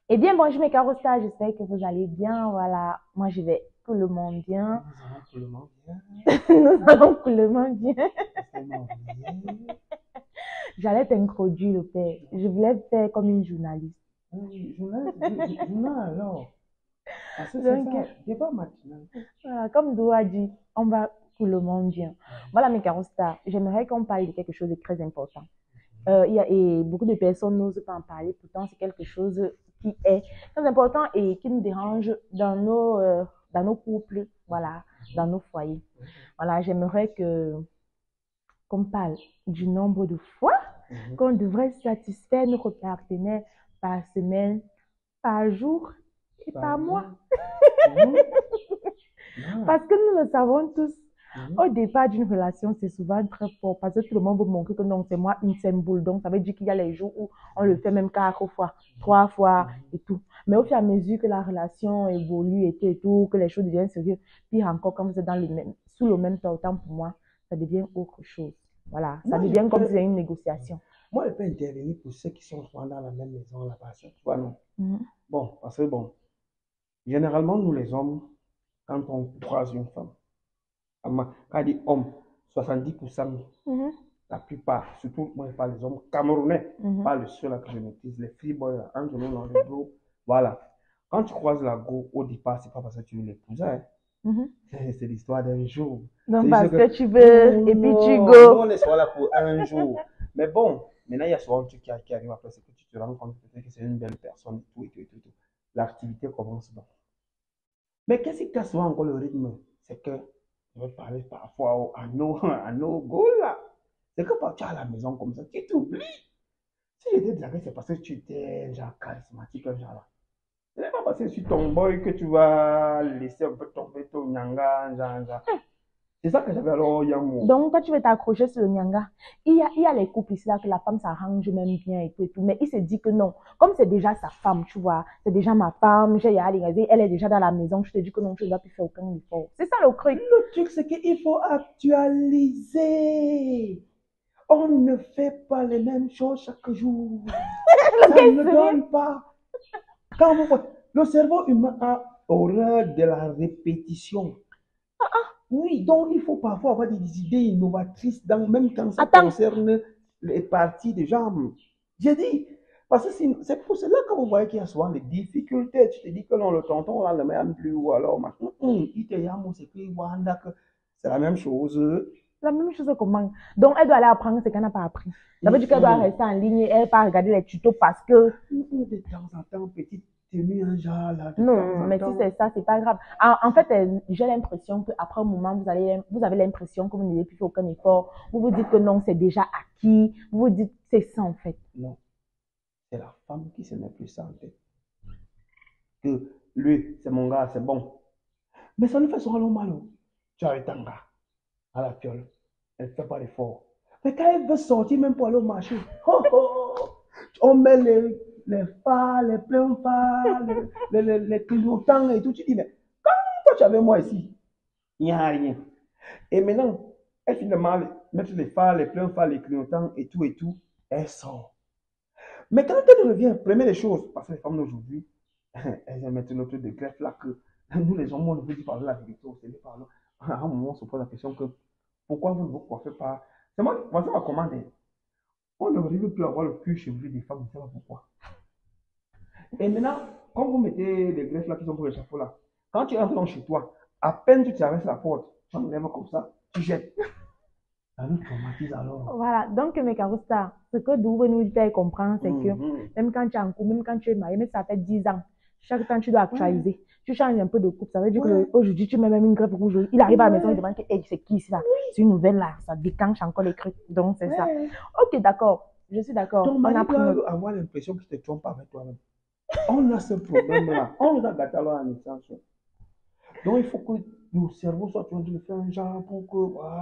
Eh bien, bonjour mes carostas, j'espère que vous allez bien. Voilà, moi je vais coolement bien. Nous allons pour le moment bien. Nous allons coolement bien. Tellement bien. J'allais t'introduire le père. Je voulais faire comme une journaliste. Oui, journal alors. Parce que c'est Donc, ça, débat matinal. voilà, comme Do a dit, on va coolement bien. Voilà mes carostas, j'aimerais qu'on parle de quelque chose de très important. Et beaucoup de personnes n'osent pas en parler, pourtant c'est quelque chose qui est très important et qui nous dérange dans nos couples, voilà, dans nos foyers. Voilà, j'aimerais qu'on parle du nombre de fois qu'on devrait satisfaire notre partenaire par semaine, par jour et Par par mois. mois. Mhm. Ah. Parce que nous le savons tous, au Mhm. départ d'une relation, c'est souvent très fort parce que tout le monde veut montrer que non, c'est moi une seule boule. Donc, ça veut dire qu'il y a les jours où on le fait même 4 fois, 3 fois et tout. Mais au fur et à mesure que la relation évolue et tout, que les choses deviennent sérieuses, pire encore, quand vous êtes dans le même, sous le même toit, autant pour moi, ça devient autre chose. Voilà, ça Moi, je devient comme si peux, c'était une négociation. moi, je peux intervenir pour ceux qui sont souvent dans la même maison là-bas. Tu vois, non? Mhm, Bon, parce que bon, généralement, nous les hommes, quand on croise une femme, quand on dit homme, 70%, mhm, la plupart, surtout moi je parle des hommes camerounais, mhm, pas le seul là que je maîtrise, les freeboys, là, entre nous dans le groupe, voilà. Quand tu croises la go, au départ, c'est pas parce que tu veux l'épouser, hein. mhm. C'est l'histoire d'un jour. Donc, C'est juste parce que que, tu veux, non, et puis tu non, nous go. on est soit là pour un jour. Mais bon, maintenant il y a souvent un truc qui arrive après, c'est que tu te rends compte peut-être que c'est une belle personne, et tout, et tout, et tout, et tout. L'activité commence donc. Mais qu'est-ce qui casse souvent encore le rythme? C'est que, je vais parler parfois à nos go là. C'est que quand tu es à la maison comme ça, tu t'oublies. Si j'étais déjà c'est parce que tu étais genre charismatique, un genre là. Ce n'est pas parce que je suis ton boy que tu vas laisser un peu tomber ton nyanga, genre, genre. C'est ça que j'avais alors, Yamo. Donc, toi, tu veux t'accrocher sur le nyanga. Il y a les couples ici là que la femme s'arrange même bien et tout. Mais il se dit que non. Comme c'est déjà sa femme, tu vois, c'est déjà ma femme, elle est déjà dans la maison. Je te dis que non, tu ne dois plus faire aucun effort. C'est ça le truc. Le truc, c'est qu'il faut actualiser. On ne fait pas les mêmes choses chaque jour. Ça Quel ne sérieux? donne pas. Quand vous voyez, le cerveau humain a horreur de la répétition. Oui, donc il faut parfois avoir des idées innovatrices, même quand ça Attends, concerne les parties des jambes. J'ai dit, parce que c'est pour cela que vous voyez qu'il y a souvent des difficultés. Tu te dis que non, le tonton là ne m'aime plus, ou alors, il te yamo, c'est que Wanda, que c'est la même chose. la même chose comment. Donc, elle doit aller apprendre ce qu'elle n'a pas appris. Ça veut dire qu'elle doit Mhm. rester en ligne et elle ne pas regarder les tutos parce que De temps en temps, petite tenue, un genre là, de temps non, en mais si temps. c'est ça, c'est pas grave. En fait, j'ai l'impression qu'après un moment, vous avez l'impression que vous n'avez plus fait aucun effort. Vous vous dites que non, c'est déjà acquis. Vous vous dites, c'est ça en fait. Non, c'est la femme qui se met plus ça en tête. Que lui, c'est mon gars, c'est bon. Mais ça ne fait souvent mal, oh. Tu as un tanga à la fiole. Elle ne fait pas d'effort. Mais quand elle veut sortir, même pour aller au marché, oh, oh, on met les phares, les pleins phares, les clignotants et tout. Tu dis, mais quand toi tu avais moi ici, il n'y a rien. Et maintenant, elle finit de mettre les phares, les pleins phares, les clignotants et tout, elle sort. Mais quand elle revient, première des choses, parce que les femmes d'aujourd'hui, elles aiment mettre notre de greffe là que nous les hommes, on ne veut pas parler la vérité, on se dit pardon. À un moment, on se pose la question que pourquoi vous ne vous coiffez pas? C'est moi, ça m'a commandé. On ne veut plus avoir le cul chevelu des femmes, on ne sait pas pourquoi. Et maintenant, quand vous mettez les greffes là qui sont pour les chapeaux là, quand tu entres dans chez toi, à peine tu traverses la porte, tu enlèves comme ça, tu jettes. Ça nous traumatise alors. Voilà. Donc, mes carostas, ce que Dou veut nous faire comprendre, c'est que Mhm. même quand tu es en couple, même quand tu es marié, même si ça fait 10 ans, chaque temps tu dois Ouais, actualiser. Tu changes un peu de coupe. Ça veut dire ouais, qu'aujourd'hui, tu mets même une greffe rouge. Il arrive à la maison, il ouais, demande que, hey, c'est qui ça? C'est une nouvelle là. Ça déclenche encore les trucs. Donc, c'est ça. ouais. Ok, d'accord. Je suis d'accord. Ton On a mari pris notre. doit avoir l'impression qu'il te trompe avec toi-même. On a ce problème-là. On nous a gâté alors en naissance. Donc, il faut que le cerveau soit en train de faire un genre pour que,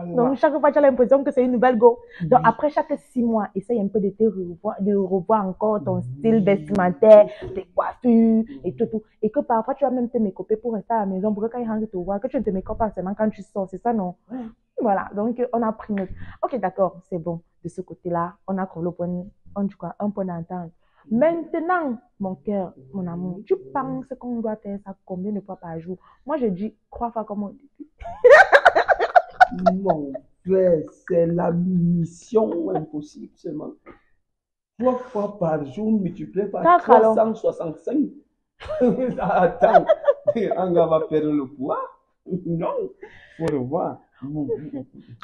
Donc, voilà. chaque fois, tu as l'impression que c'est une nouvelle go. Donc, Oui, après chaque 6 mois, essaye un peu de te revoir, de revoir encore ton style oui. vestimentaire, tes coiffures et tout, tout. Et que parfois, tu vas même te mécoper pour rester à la maison, pour que quand il rentre te voir, que tu ne te mécopes pas seulement quand tu sors. C'est ça, non? Ouais. Voilà. Donc, on a pris notre. Ok, d'accord, c'est bon. De ce côté-là, on a le point, on dit quoi, un point d'entente. Maintenant, mon cœur, mon amour, tu penses qu'on doit faire ça combien de fois par jour? Moi, je dis 3 fois comme on dit. Mon frère, c'est la mission impossible seulement. 3 fois par jour multiplié par 365. Attends, on va perdre le poids? Non, faut revoir.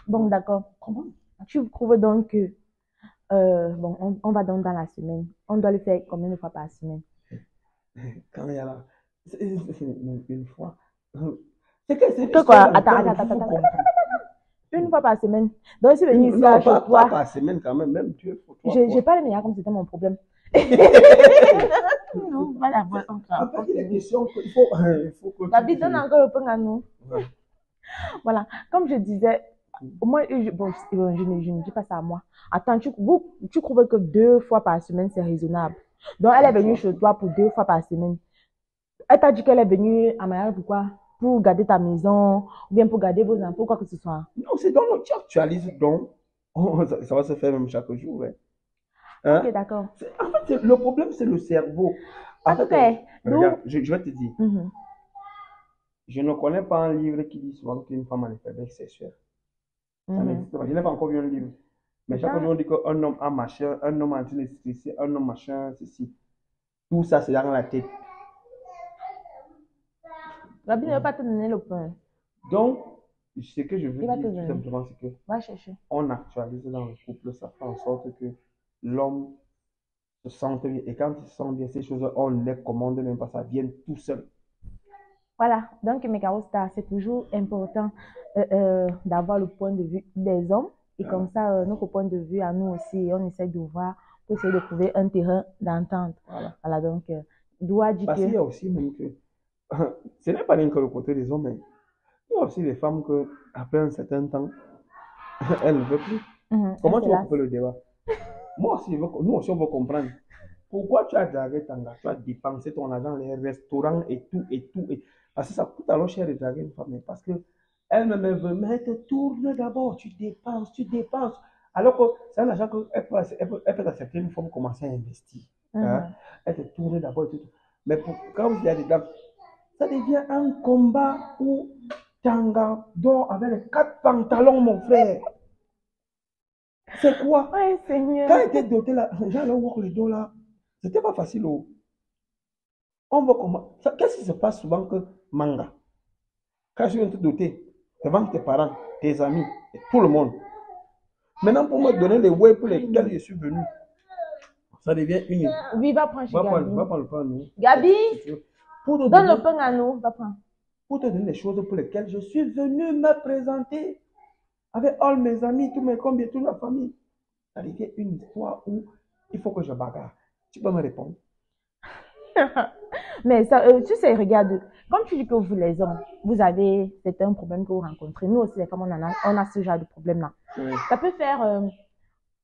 Bon, d'accord. Comment? Tu trouves donc que, bon, on va donc dans la semaine. On doit le faire combien de fois par semaine? Quand il y a là, une fois. C'est que c'est Que quoi? Attends. Une fois par semaine. Donc, si venu ici à chez pas toi, par semaine quand même, même Dieu, faut 3 j'ai fois. pas les meilleurs comme c'était mon problème. Non, voilà, voilà. Après, il y a des questions qu'il faut que David, donne encore le pain à nous. Ouais. Voilà. Comme je disais, moi, bon, je ne dis pas ça à moi. Attends, tu trouves que 2 fois par semaine, c'est raisonnable. Donc, elle est venue chez toi pour 2 fois par semaine. Elle t'a dit qu'elle est venue à Miami pour quoi? Pour garder ta maison, ou bien pour garder vos enfants, quoi que ce soit. Non, c'est dans le tu actualises donc. Ça va se faire même chaque jour. Ouais. Hein? Ok, d'accord. En fait, le problème, c'est le cerveau. En En tout fait, cas, regarde, je vais te dire, Mhm. je ne connais pas un livre qui dit souvent qu'une femme a des faiblesses sexuelles. Ça Mhm. n'existe pas. Je n'ai pas encore vu un livre. Mais chaque Attends. jour, on dit qu'un homme a machin, un homme a en train de stresser, un homme machin, ceci. Tout ça, c'est dans la tête. Gabi ne veut pas te donner le pain. Donc, ce que je veux Il va dire te tout donner. simplement, c'est que Va chercher. on actualise dans le couple, ça fait en sorte que l'homme se sente bien. Et quand il se sent bien, ces choses, on ne les commande même pas, ça vient tout seul. Voilà. Donc, mes carottes stars, c'est toujours important d'avoir le point de vue des hommes. Et comme ça, notre point de vue à nous aussi, on essaie de voir pour essayer de trouver un terrain d'entente. Voilà. Donc, doit dire Parce qu'il y que. a aussi même que, ce n'est pas rien que le côté des hommes, mais il y a aussi des femmes que, après un certain temps, elles ne veulent plus. Comment tu vas couper le débat? Moi aussi, nous aussi, on veut comprendre. Pourquoi tu as dragué Tanga? Tu as dépensé ton argent, les restaurants et tout, et tout. Parce que ça coûte alors cher de draguer une femme. Mais parce que elle-même veut, mais elle te tourne d'abord. Tu dépenses, tu dépenses. Alors que c'est un argent qu'elle peut accepter une fois pour commencer à investir. Hein? Elle te tourne d'abord et tout. Mais quand il y a des dames, ça devient un combat où Tanga dort avec les 4 pantalons, mon frère. C'est quoi? Ouais, Seigneur. Quand il était doté là, j'allais voir le dos là. C'était pas facile. Oh. On voit comment. Qu'est-ce qui se passe souvent que manga? Quand je viens te doter, devant tes parents, tes amis, et tout le monde. Maintenant, pour me donner les ouais pour lesquels je suis venu, ça devient une. Oui, va prendre chez Gabi. Va prendre le pain à nous. Gabi, donne le pain à nous. Va prendre. Pour te donner les choses pour lesquelles je suis venu me présenter avec all mes amis, tous mes combien, toute la famille. Ça devient une histoire où il faut que je bagarre. Tu peux me répondre? Mais ça, tu sais, regarde, comme tu dis que vous les hommes, vous avez certains problèmes que vous rencontrez. Nous aussi, les femmes, on a ce genre de problème-là. Oui. Ça peut faire,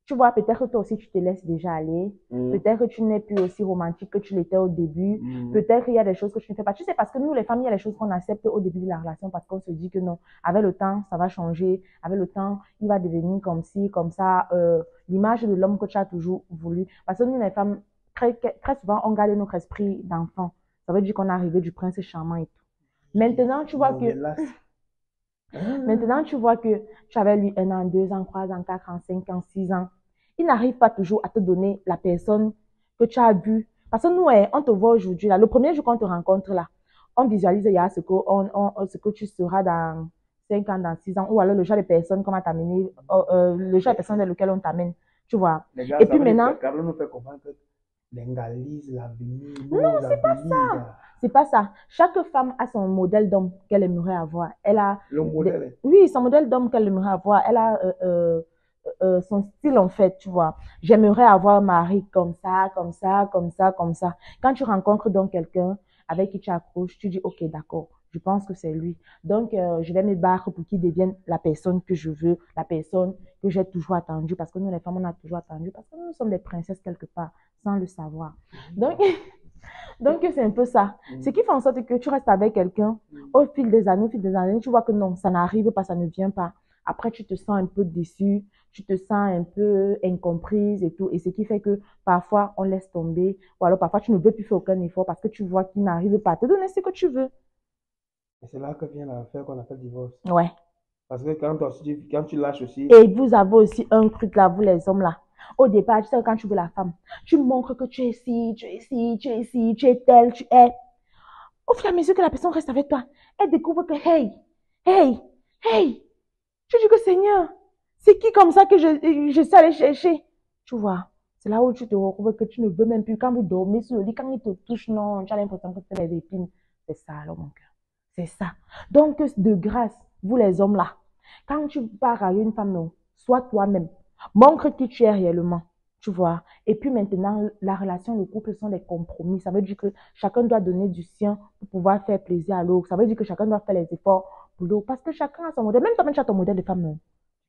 tu vois, peut-être que toi aussi, tu te laisses déjà aller. Peut-être que tu n'es plus aussi romantique que tu l'étais au début. Peut-être qu'il y a des choses que tu ne fais pas. Tu sais, parce que nous, les femmes, il y a des choses qu'on accepte au début de la relation parce qu'on se dit que non, avec le temps, ça va changer. Avec le temps, il va devenir comme ci, comme ça. L'image de l'homme que tu as toujours voulu. Parce que nous, les femmes, très souvent, on garde notre esprit d'enfant. Ça veut dire qu'on est arrivé du prince charmant et tout. Maintenant, tu vois que... Maintenant, tu vois que tu avais lui 1 an, 2 ans, 3 ans, 4 ans, 5 ans, 6 ans. Il n'arrive pas toujours à te donner la personne que tu as vue. Parce que nous, on te voit aujourd'hui, là. Le premier jour qu'on te rencontre, là, on visualise, il y a ce que tu seras dans 5 ans, dans 6 ans, ou alors le genre de personne qu'on va t'amener, le genre de personne dans lequel on t'amène, tu vois. Les gars, et puis maintenant... Carlo nous fait comprendre que l'engalise, l'avenir, non, c'est pas ça. C'est pas ça. Chaque femme a son modèle d'homme qu'elle aimerait avoir. Elle a le modèle. Oui, son modèle d'homme qu'elle aimerait avoir. Elle a son style en fait, tu vois. J'aimerais avoir un mari comme ça, comme ça, comme ça, comme ça. Quand tu rencontres donc quelqu'un avec qui tu accroches, tu dis ok, d'accord. Je pense que c'est lui. Donc, je vais me battre pour qu'il devienne la personne que je veux, la personne que j'ai toujours attendue. Parce que nous, les femmes, on a toujours attendu. Parce que nous sommes des princesses quelque part, sans le savoir. Donc, c'est un peu ça. Ce qui fait en sorte que tu restes avec quelqu'un au fil des années, tu vois que non, ça n'arrive pas, ça ne vient pas. Après, tu te sens un peu déçu. tu te sens un peu incomprise et tout. Et ce qui fait que parfois, on laisse tomber. Ou alors parfois, tu ne veux plus faire aucun effort parce que tu vois qu'il n'arrive pas à te donner ce que tu veux. Et c'est là que vient l'affaire qu'on appelle divorce. Ouais. Parce que quand tu lâches aussi, Et vous avez aussi un truc là, vous les hommes là. Au départ, tu sais, quand tu veux la femme, tu montres que tu es ci, tu es ci, tu es ci, tu es tel, tu es. Au fur et à mesure que la personne reste avec toi, elle découvre que, hey, hey, hey, tu dis que Seigneur, c'est qui comme ça que je suis allée chercher? Tu vois, c'est là où tu te retrouves que tu ne veux même plus. Quand vous dormez sur le lit, quand il te touche, non, tu as l'impression que c'est les épines. C'est ça, alors, mon cœur. C'est ça. Donc, de grâce, vous les hommes là, quand tu pars à une femme, non, sois toi-même. Montre qui tu es réellement. Tu vois. Et puis maintenant, la relation, le couple sont des compromis. Ça veut dire que chacun doit donner du sien pour pouvoir faire plaisir à l'autre. Ça veut dire que chacun doit faire les efforts pour l'autre. Parce que chacun a son modèle. Même toi-même, tu as ton modèle de femme, non?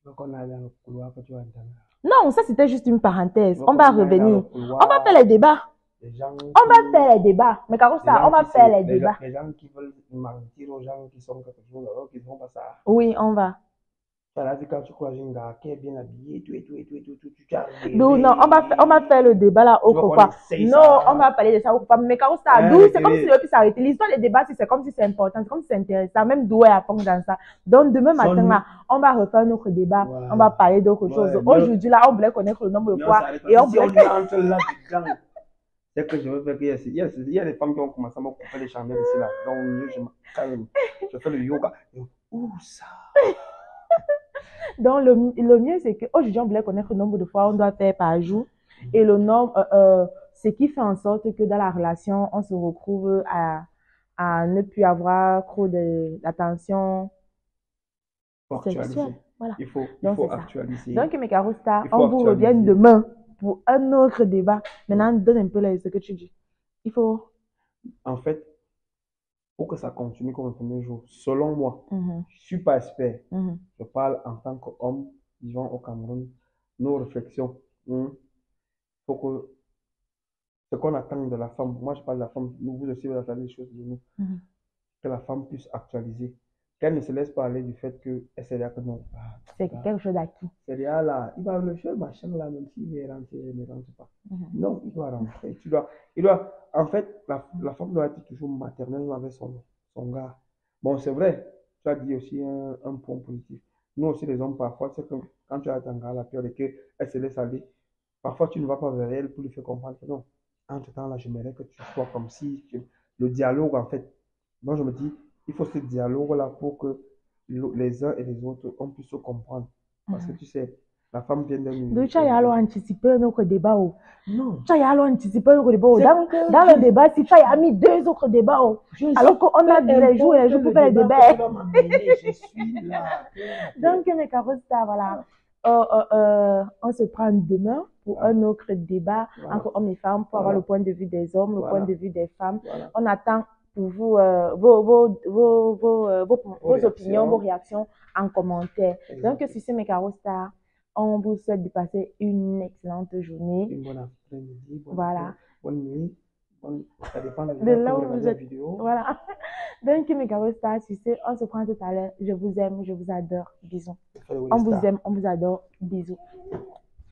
tu veux qu'on aille dans le couloir que tu vas entendre. Non, ça c'était juste une parenthèse. Tu veux On qu'on va aille dans le revenir. On couloir, va faire les débats. les gens On va faire les débats. Mais quand les ça, gens on va qui faire se- les débats. les gens qui veulent mentir aux gens qui sont quelque chose alors qu'ils ne font pas ça. Oui, on va. Tu as la vie quand tu crois un gars qui est bien habillé, tout et tout et tout et tout, tu arrives. Non, non, on va faire le débat là au Tu veux qu'on copain. essaye Non, ça? on va parler de ça au copain. Mais quand ça, Ouais, d'où, c'est comme si retenez. le puisse s'arrêter. L'histoire des débats, c'est comme si c'est important, c'est comme si c'est intéressant. Même doué à fond dans ça. Donc, demain matin Sonne. là, on va refaire notre débat. Voilà. On va parler d'autre chose. Ouais, mais- Aujourd'hui là, on voulait connaître le nombre de Mais on fois. s'arrête Et parce on que si on voulait. entre là-dedans, c'est que je veux faire qu'il y a, il y a des femmes qui ont commencé à me couper les chandelles ici là. Donc, je me calme. Je fais le yoga. Où ça? Donc, le mieux, c'est qu'aujourd'hui, on voulait connaître le nombre de fois on doit faire par jour. Et le nombre, ce qui fait en sorte que dans la relation, on se retrouve à ne plus avoir trop d'attention Faut sexuelle. actualiser. Voilà. Il faut Donc, c'est ça. actualiser. Donc, mes carottes stars, Il faut on vous revient actualiser. demain pour un autre débat. Maintenant, donne un peu ce que tu dis. Il faut. En fait, pour que ça continue comme le premier jour, selon moi, Mhm, je ne suis pas expert. mhm, Je parle en tant qu'homme vivant au Cameroun. Nos réflexions, faut que ce qu'on attend de la femme, moi je parle de la femme, vous aussi vous attendez des choses de nous, mhm. que la femme puisse actualiser, qu'elle ne se laisse pas aller du fait qu'elle sait déjà que non, C'est quelque chose d'acquis. c'est déjà là, il va le faire machin là, même s'il est rentré, il ne rentre pas. Mhm. Non, il doit rentrer. En fait, la femme doit être toujours maternelle avec son gars. Bon, c'est vrai, tu as dit aussi un point positif. Nous aussi, les hommes, parfois, c'est que quand tu as ton gars, la peur est qu'elle se laisse aller. Parfois, tu ne vas pas vers elle pour lui faire comprendre que non. Entre-temps, là, j'aimerais que tu sois comme si le dialogue, en fait. Moi, je me dis, il faut ce dialogue-là pour que les uns et les autres, on puisse se comprendre. Parce que Mhm. tu sais, la femme vient d'un Donc, tu as alors anticipé notre débat. Oh. Non. Tu as alors anticipé notre débat. Oh. C'est Dans le débat, si tu as mis deux autres débats, oh. Alors qu'on a les jours et les jours pour faire les débats. Je suis là. Donc, mes carottes, voilà. On se prend demain pour Voilà. un autre débat Voilà. entre hommes et femmes pour avoir Voilà. le point de vue des hommes, le Voilà. point de vue des femmes. Voilà. On attend pour vous vos opinions, vos réactions en commentaire. Donc, sur ce, mes carottes, on vous souhaite de passer une excellente journée. Une bonne après-midi, Voilà. bonne nuit. Ça dépend de De là l'heure que où vous vous regardez la êtes. vidéo. Voilà. Donc, mes carottes, sur ce, on se prend tout à l'heure. Je vous aime, je vous adore. Bisous. Fais le On vous Winsta. aime, on vous adore. Bisous.